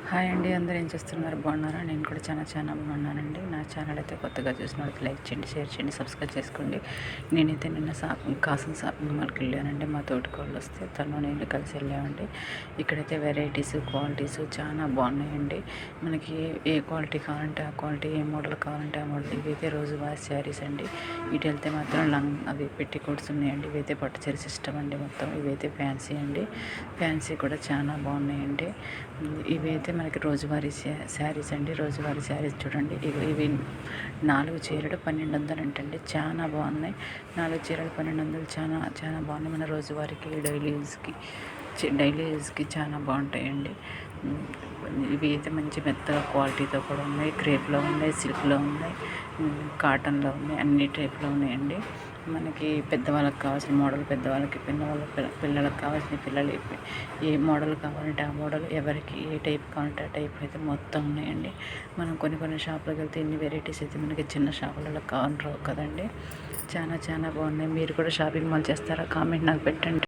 Hi అండి, అందరూ ఏం చేస్తున్నారు? బాగున్నారా? నేను కూడా చాలా బాగున్నానండి. నా ఛానల్ అయితే కొత్తగా చూసిన వాళ్ళకి లైక్ చేయండి, షేర్ చేయండి, సబ్స్క్రైబ్ చేసుకోండి. నేనైతే నిన్న కాసం షాపింగ్ మాల్కి వెళ్ళానండి. మా తోటికోళ్ళు వస్తే తను నేను కలిసి వెళ్ళామండి. ఇక్కడైతే వెరైటీస్, క్వాలిటీస్ చాలా బాగున్నాయండి. మనకి ఏ క్వాలిటీ కావాలంటే ఆ క్వాలిటీ, ఏ మోడల్ కావాలంటే ఆ మోడల్. ఇవైతే రోజువారీ శారీస్ అండి. ఇటు వెళ్తే మాత్రం అవి పెట్టి కోట్స్ ఉన్నాయండి. ఇవైతే పట్టు చీర సిస్టమ్ అండి. మొత్తం ఇవైతే ఫ్యాన్సీ అండి. ఫ్యాన్సీ కూడా చాలా బాగున్నాయండి. ఇవైతే మనకి రోజువారీ శారీస్ అండి. రోజువారీ శారీస్ చూడండి. ఇవి 4 చీరలు 1200 అంటండి. చాలా బాగున్నాయి. 4 చీరలు 1200 చాలా బాగున్నాయి. మన రోజువారీకి డైలీ యూజ్కి చాలా బాగుంటాయండి. ఇవి అయితే మంచి మెత్తగా క్వాలిటీతో కూడా ఉన్నాయి. క్రేప్లో ఉన్నాయి, సిల్క్లో ఉన్నాయి, కాటన్లో ఉన్నాయి, అన్ని టైప్లో ఉన్నాయండి. మనకి పెద్దవాళ్ళకి కావాల్సిన మోడల్ పెద్దవాళ్ళకి, పిల్లలకు కావాల్సిన పిల్లలు ఏ మోడల్ కావాలంటే ఆ మోడల్, ఎవరికి ఏ టైప్ కావాలంటే ఆ టైప్ అయితే మొత్తం ఉన్నాయండి. మనం కొన్ని షాపులకు వెళ్తే ఇన్ని వెరైటీస్ అయితే మనకి చిన్న షాపులలో కావాలి కదండి. చాలా బాగున్నాయి. మీరు కూడా షాపింగ్ మాల్ చేస్తారా? కామెంట్ నాకు పెట్టండి.